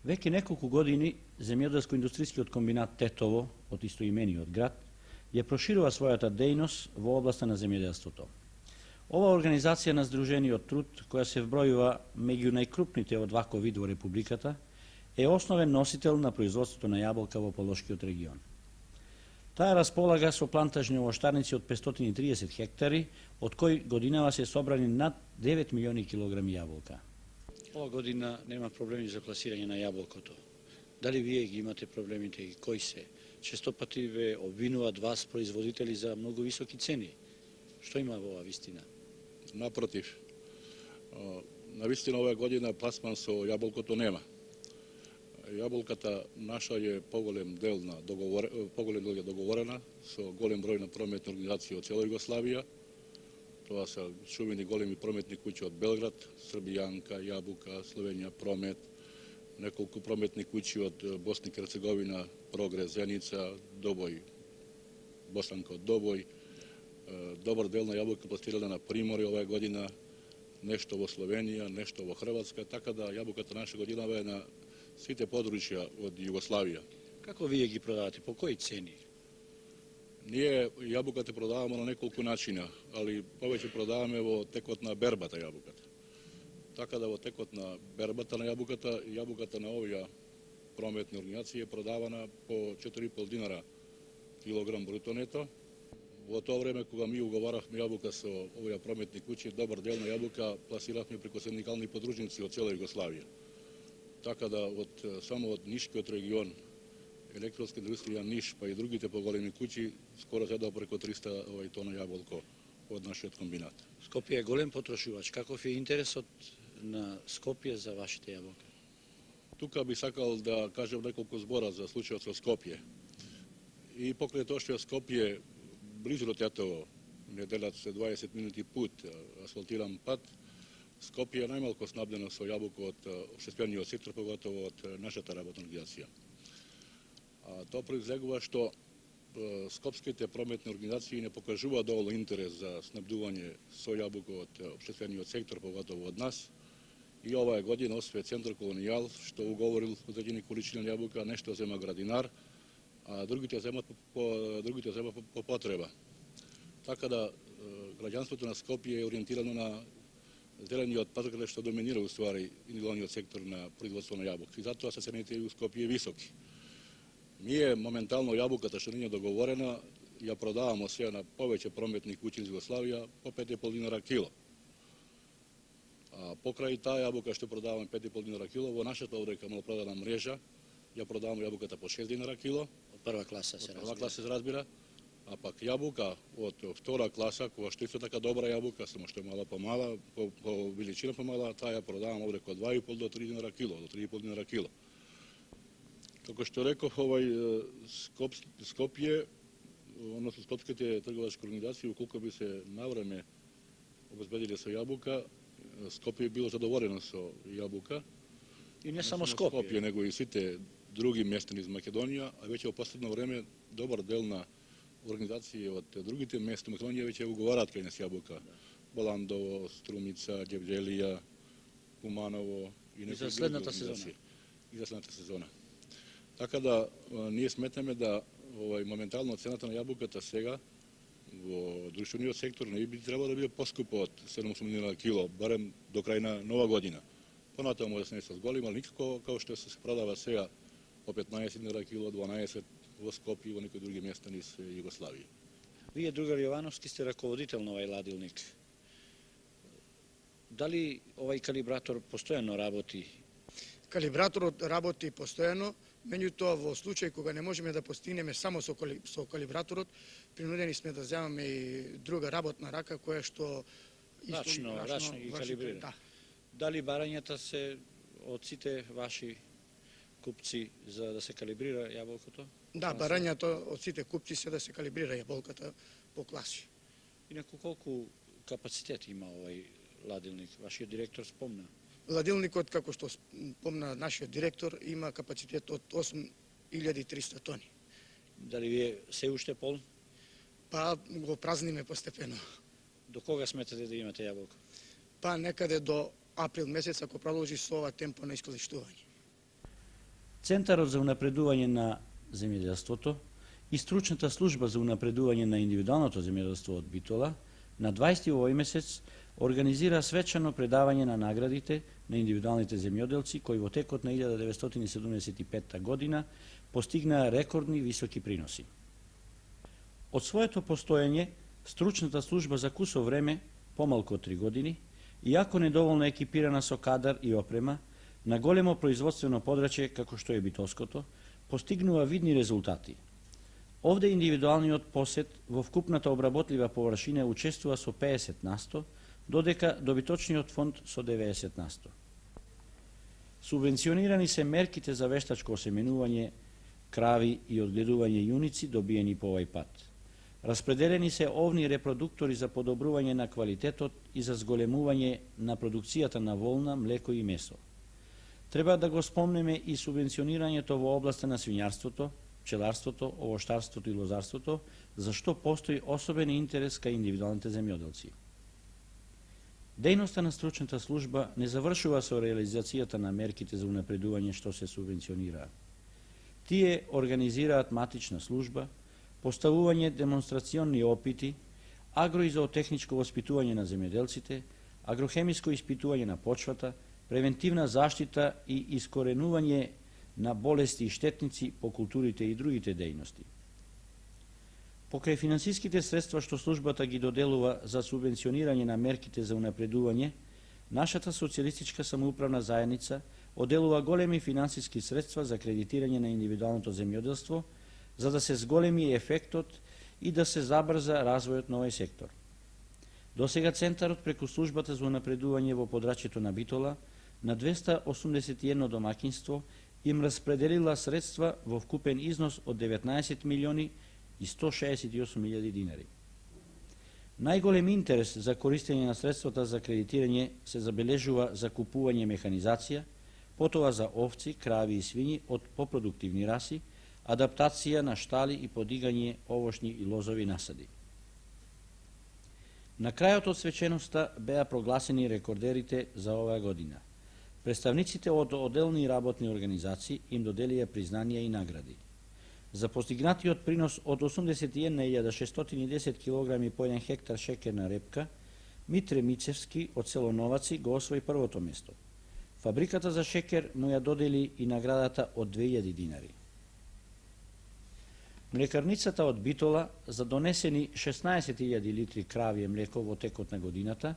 Веќе неколку години земјоделско-индустријскиот комбинат Тетово, од истоимениот град, ја проширува својата дејност во областа на земјоделството. Ова организација на Сдружениот труд, која се вбројува меѓу најкрупните од ваков вид во Републиката, е основен носител на производството на јаболка во Полошкиот регион. Таа располага со плантажни овоштарници од 530 хектари, од кои годинава се собрани над 9 милиони килограми јаболка. Ова година нема проблеми за пласирање на јаболкото. Дали вие ги имате проблемите и кои се? Често пати ве обвинуваат вас производители за многу високи цени. Што има во ова вистина? Напротив, на вистина оваа година пласман со јаболкото нема. Јаболката наша е поголем дел е договорена со голем број на прометни организации од цела Југославија. Тоа се чувени големи прометни куќи од Белград, Србијанка, Јабука, Словенија, Промет, неколку прометни куќи од Босна и Херцеговина, Прогрес, Зеница, Добој, Босанка од Добој. Добар дел на јаболка пласирана на Приморје оваа година, нешто во Словенија, нешто во Хрватска, така да јаболката наша годинава е на сите подручја од Југославија. Како вие ги продавате? По кои цени? Ние јабуката продаваме на неколку начина, али повеќе продаваме во текот на бербата јабуката. Така да во текот на бербата на јабуката на овие прометни организации е продавана по 4,5 динара килограм бруто нето. Во тоа време кога ми уговаравме јабука со овие прометни куќи, добар дел на јабука пласиравме преку синдикални подружници од цела Југославија. Така да само од Нишкиот регион, електронска индустрија Ниш, па и другите поголеми куќи, скоро седа преку 300 тона јаболко од нашиот комбинат. Скопје е голем потрошувач. Каков е интересот на Скопје за вашите јаболка? Тука би сакал да кажем неколку збора за случајот со Скопје. И покрај тоа што е Скопје близу до Тетово, не делат се 20 минути пут, асфалтиран пат, Скопје е најмалку снабдено со јаболко од општествениот сектор, поготово од нашата работна организација. Тоа произлегува што скопските прометни организации не покажуваат доволно интерес за снабдување со јаболко од општествениот сектор, поготово од нас. И оваа година, осве Центар Колонијал, што уговорил одредени количини јаболка, нешто зема Градинар, а другите земат по потреба. Така да граѓанството на Скопје е ориентирано на зелениот пазар, каде што доминира уствари индивидуалниот сектор на производство на јаболки. И затоа се цените у Скопје високи. Ние моментално јаболката што не е договорена, ја продаваме сега на повеќе прометни куќи из Југославија по 5,5 динара кило. А покрај таа јаболка што продаваме 5,5 динара кило, во нашата овде малопродадна мрежа ја продаваме јаболката по 6 динара кило. Од прва класа се разбира. Прва класа се разбира. А пак јаболка од втора класа, која што исто така добра јаболка, само што е мала помала, по величина помала, таа ја продаваме овде од 2,5 до 3 динара кило, до 3,5 динара кило. Како што реков, Скопје, односно скопските трговачки организации, уколку би се навреме обезбедиле со јаболка, Скопје било задоволено со јаболка. И не само Скопје, него и сите други местни из Македонија, а веќе во последно време добар дел на организации од другите места Македонија веќе уговараат кај нас јаболка. Баландово, Струмица, Ѓевѓелија, Куманово и за следната сезона. И за следната сезона. Така да ние сметаме да моментално цената на јаболката сега во друштвениот сектор не би требало да биде поскупо од 7 динара кило, барем до крај на нова година. Понатаму може да се не се зголем, али никако како што се продава сега по 15 динара кило, 12 во Скопје и во некои други места низ Југославија. Вие, другар Јовановски, сте раководител на овај ладилник. Дали овај калибратор постојано работи? Калибраторот работи постојано, меѓутоа во случај кога не можеме да постигнеме само со калибраторот, принудени сме да земаме и друга работна рака која што рачно ги калибрира. Да. Дали барањата се од сите ваши купци за да се калибрира јаболкото? Да, барањата од сите купци се да се калибрира јаболката по класи. Инаку колку капацитет има овај ладилник? Вашиот директор спомна. Ладилникот, како што спомна нашиот директор, има капацитет од 8300 тони. Дали вие се уште полн? Па го празниме постепено. До кога сметате да имате јаболка? Па некаде до април месец, ако продолжи со ова темпо на исклучување. Центарот за унапредување на земјоделството и стручната служба за унапредување на индивидуалното земјоделство од Битола на 20 овој месец организира свечано предавање на наградите на индивидуалните земјоделци кои во текот на 1975 година постигнаа рекордни високи приноси. Од своето постоење, стручната служба за кусо време, помалку од 3 години, иако недоволно екипирана со кадар и опрема, на големо производствено подрачје како што е битолското, постигнува видни резултати. Овде индивидуалниот посет во вкупната обработлива површина учествува со 50%, додека добиточниот фонд со 90%. Субвенционирани се мерките за вештачко осеменување крави и одгледување јуници добиени по овај пат. Распределени се овни репродуктори за подобрување на квалитетот и за зголемување на продукцијата на волна, млеко и месо. Треба да го спомнеме и субвенционирањето во областа на свињарството, пчеларството, овоштарството и лозарството, за што постои особен интерес кај индивидуалните земјоделци. Дејноста на стручната служба не завршува со реализацијата на мерките за унапредување што се субвенционираат. Тие организираат матична служба, поставување демонстрациони опити, агроизоотехничко воспитување на земјоделците, агрохемиско испитување на почвата, превентивна заштита и искоренување на болести и штетници по културите и другите дејности. Покрај финансиските средства што службата ги доделува за субвенционирање на мерките за унапредување, нашата социјалистичка самоуправна заедница оделува големи финансиски средства за кредитирање на индивидуалното земјоделство, за да се зголеми ефектот и да се забрза развојот на овој сектор. Досега Центарот преку службата за унапредување во подрачјето на Битола на 281 домаќинство им распределила средства во вкупен износ од 19 милиони и 168.000 динари. Најголем интерес за користење на средствата за кредитирање се забележува за купување механизација, потоа за овци, крави и свињи од попродуктивни раси, адаптација на штали и подигање овошни и лозови насади. На крајот од свеченоста беа прогласени рекордерите за оваа година. Представниците од одделни работни организации им доделија признанија и награди. За постигнатиот принос од 81.610 кг по 1 хектар шекерна репка, Митре Мицевски од село Новаци го освои првото место. Фабриката за шекер му ја додели и наградата од 2000 динари. Млекарницата од Битола за донесени 16.000 литри кравје млеко во текот на годината,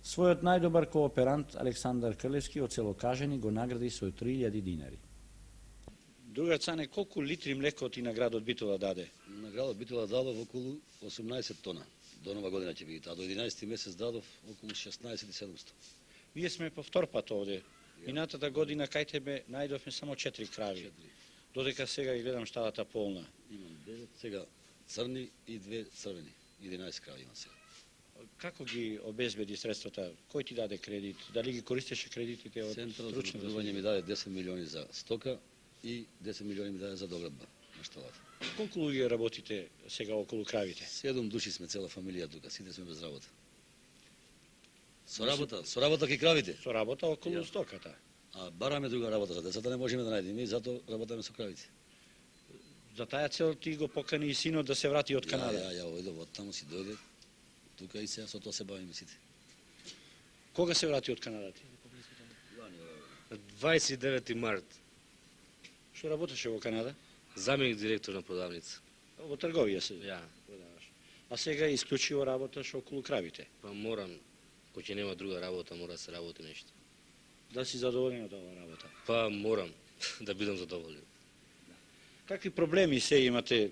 својот најдобар кооперант Александар Крлевски од село Кажени го награди со 3000 динари. Друга Цане, колку литри млеко ти на градот Битола даде? На градот Битола дадов околу 18 тона. До нова година ќе биде, а до 11 месец дадов околу 16.700. Ние сме по втор пат овде. Минатата година кај тебе најдовме само 4 крави. Додека сега ги гледам шталата полна. Имам 9, сега црни и 2 црвени. 11 крави имам сега. Како ги обезбеди средствата? Кој ти даде кредит? Дали ги користеше кредитите од Центарот за стручната унапредување ми даде 10 милиони за стока и 10 милиони ми даде за доградба на шталата. Колку луѓе работите сега околу кравите? 7 души сме, цела фамилија тука, сите сме без работа. Со работа ки кравите. Со работа околу стоката. А бараме друга работа за децата, не можеме да најдеме и затоа работаме со кравите. За таја цел ти го покани и синот да се врати од Канада. Ја ојдов од таму, си дојде тука и сега со тоа се бавиме сите. Кога се врати од Канада ти? 29 март, Што работеше во Канада? заменик директор на продавница. Во трговија се Ја, продаваш. А сега исклучиво работаш околу кравите. па морам, кој ќе нема друга работа, мора да се работи нешто. Да си задоволен од оваа работа. Па морам да бидам задоволен. Какви проблеми се имате,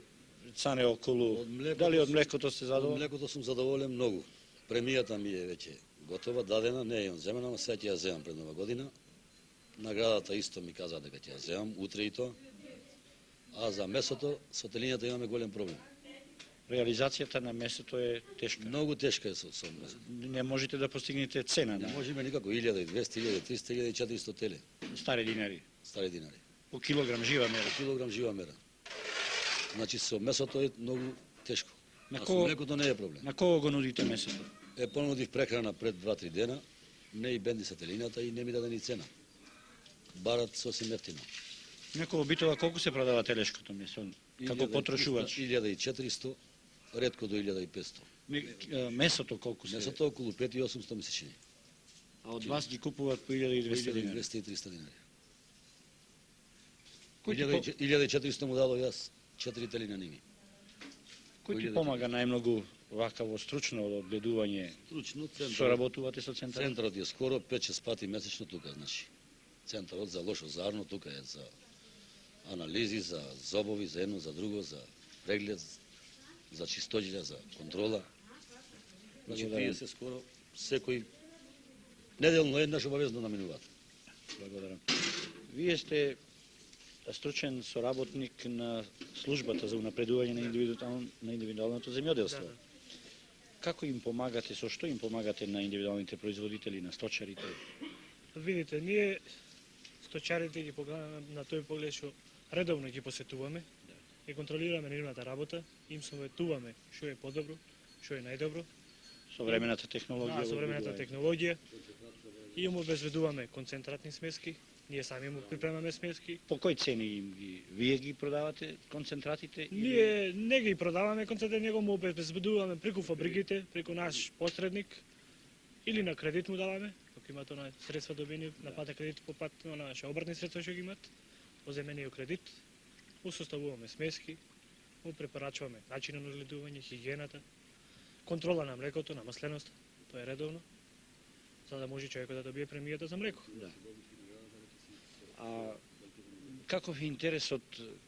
Цане, околу? Од млекото Дали од сум- млекото сте Од задоволни? млекото сум задоволен многу. Премијата ми е веќе готова, дадена, не е земена, но сега ќе ја земам пред нова година. Наградата исто ми каза дека ќе ја земам, утре и тоа. А за месото, со телињата имаме голем проблем. Реализацијата на месото е тешка. Многу тешка е со месото. Не можете да постигнете цена Не на можеме никако 1200, 1300, 1400 теле, стари динари. стари динари. По килограм жива мера. Килограм жива мера. Значи со месото е многу тешко. На А со кого- млекото не е проблем. На кого го нудите месото? Понудив прехрана пред 2-3 дена, не и бенди са телината и не ми даде ни цена. Барат сосем ефтино. Некој битува колку се продава телешкото месо? Како потрошувач? 1400, ретко до 1500. Месото колку се? Месото околу 5800 месечни. А од вас ги купуваат по 1200 динари. 1200 и 300 динари. Кој ти, 1400 му дадо јас, 4 телина ними. кој ти помага најмногу вакаво стручно одгледување? Стручно центарот. Соработувате со центарот? Центарот е скоро 5-6 пати месечно тука, значи. Центарот за лошо зарно тука е за анализи, за зобови, за едно, за друго, за преглед, за чистоќа, за контрола. Значи, Благодарам. тие се скоро секој неделно еднаш обавезно наминуваат. Благодарам. Вие сте стручен соработник на службата за унапредување на индивидуалното земјоделство. Како им помагате, со што им помагате на индивидуалните производители, на сточарите? Видите, ние сточарите ги погледаме на тој поглед што редовно ги посетуваме и контролираме нивната работа, им советуваме што е подобро, што е најдобро. Современата технологија. Современата технологија. И им обезбедуваме концентратни смески, ние сами му припремаме смески. По кој цени им ги? Вие ги продавате концентратите? Ние не ги продаваме концентрат, него му обезбедуваме преку фабриките, преку наш посредник или на кредит му даваме, ако имат она средства добени на плата кредит по пат на наше обртни средства што ги имат, поземени кредит, му составуваме смески, му препорачуваме начинот на одгледување, хигиената, контрола на млекото, на масленоста, тоа е редовно, за да може човекот да добие премијата за млеко. Да. А каков е интересот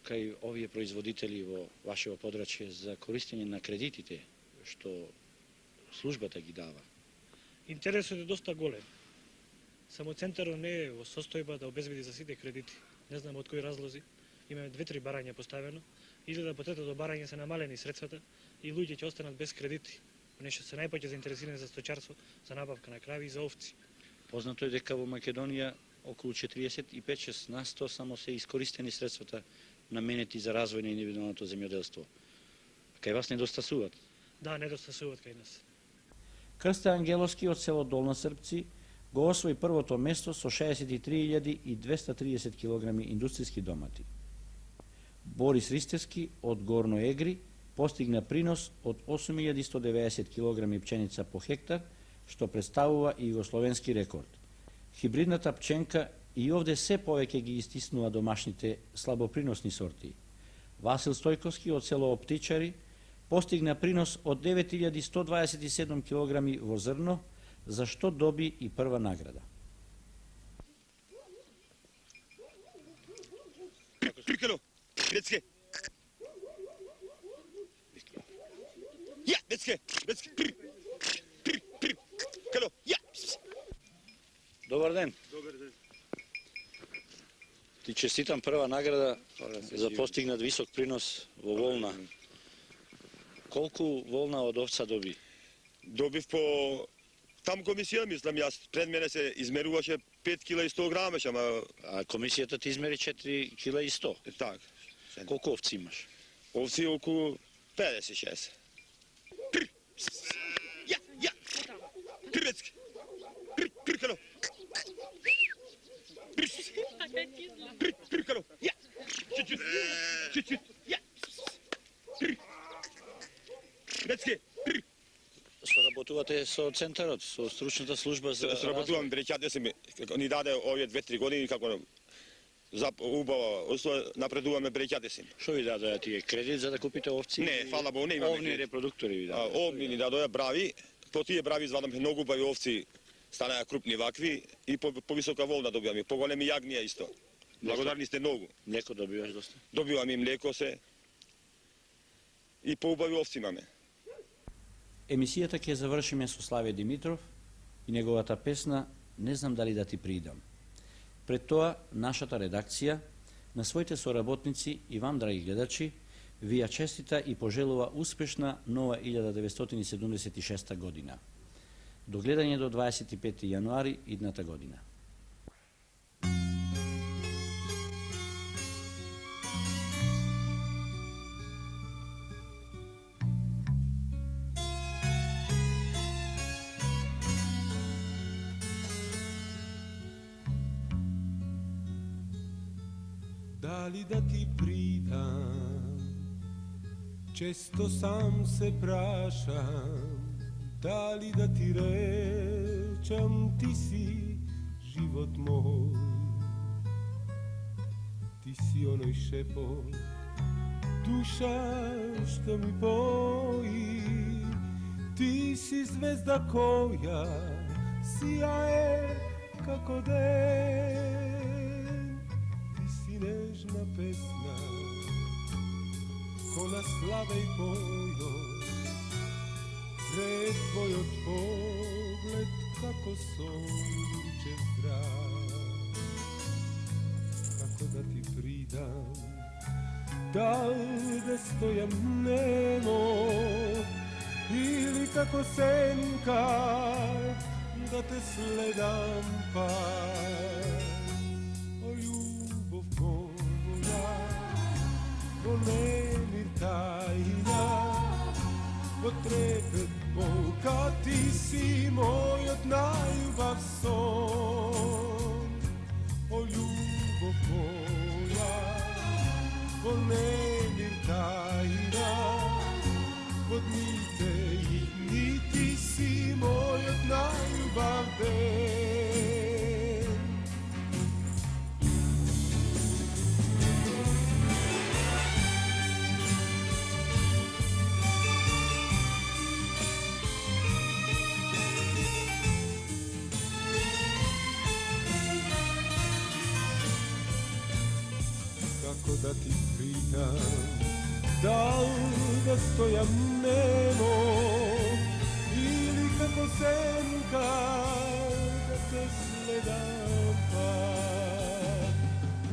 кај овие производители во вашето подрачје за користење на кредитите што службата ги дава? Интересот е доста голем. Само центарот не е во состојба да обезбеди за сите кредити. Не знам од кои разлози. Имаме 2-3 барања поставено, или да по третото барање се намалени средствата и луѓе ќе останат без кредити. Нешто се најпоќе заинтересирани за сточарство, за набавка на крави и за овци. Познато е дека во Македонија околу 45-6% само се искористени средствата наменети за развој на индивидуалното земјоделство. Кај вас недостасуваат? Да, недостасуваат кај нас. Крсте Ангеловски од село Долна Српци го освои првото место со 63.230 кг индустријски домати. Борис Ристевски од Горно Егри постигна принос од 8.190 кг пченица по хектар, што представува и југословенски рекорд. Хибридната пченка и овде се повеќе ги истиснува домашните слабоприносни сорти. Васил Стојковски од село Оптичари постигна принос од 9.127 кг во зрно, за што доби и прва награда. Крикало, Бецке. Ja, Bецке, Бецке. Крикало, ja. Добар ден. Добар ден. Ти честитам прва награда за постигнат висок принос во волна. Колку волна од овца доби? Добив по там комисија, мислам јас, пред мене се измеруваше 5 кг и 100 грамеш, ама А комисијата ти измери 4 кг и 100. так. Колку овци имаш? Овци околу 56. Ja, ja. Бецке. Крикало. Крикало, ja. Чуть-чуть. Чуть-чуть. Ja. Бецке. Соработувате со центарот, со стручната служба за Сработувам брекјате се ми, ни даде овие 2-3 години како за убава услова напредуваме брекјате си. Што ви дадоа тие кредит за да купите овци? Не, фала Богу, не имаме Овни кредит. репродуктори ви дадоа. Овни ни дадоа брави, по тие брави извадаме многу убави овци, станаа крупни вакви и по висока волна добиваме, поголеми јагнија исто. Благодарни сте многу. Млеко добиваш доста. Добиваме и млеко се и поубави овци имаме. Емисијата ќе завршиме со Славе Димитров и неговата песна "Не знам дали да ти придам". Пред тоа, нашата редакција, на своите соработници и вам, драги гледачи, ви ја честита и пожелува успешна нова 1976 година. До гледање до 25. јануари идната година. Da li da ti pridam, često sam se prašam, da li da ti rečem, ti si život moj. Ti si onoj šepot, duša što mi poji, ti si zvezda koja sijaje kako den, ti si nežna pesna, ko na slave i bojnost, pred tvoj pogled kako sonče zdrav, kako da ti pridam, da li da stojam nemo, ili kako senka, da te sledam pa. O ljubav moja, o nemir tajna, o trepet Boga, ti si moj od najljubav son. O ljubav moja, o nemir tajna, od nite i niti si moj od najljubav den. Kako da ti pridam, da li da stojam nemo, ili kako senka, da te sledam pa.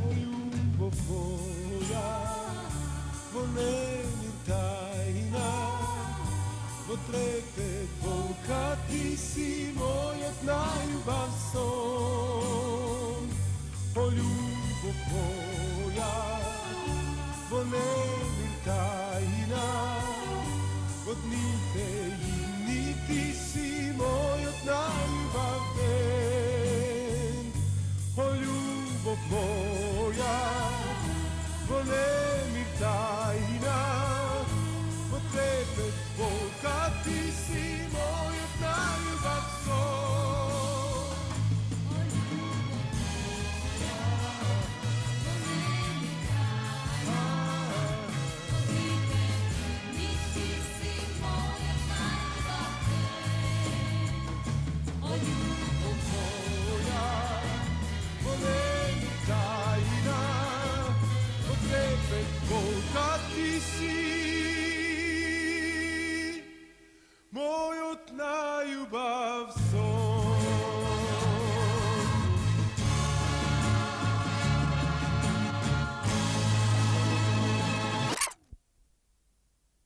O ljubav moja, o nemir tajna, o trepet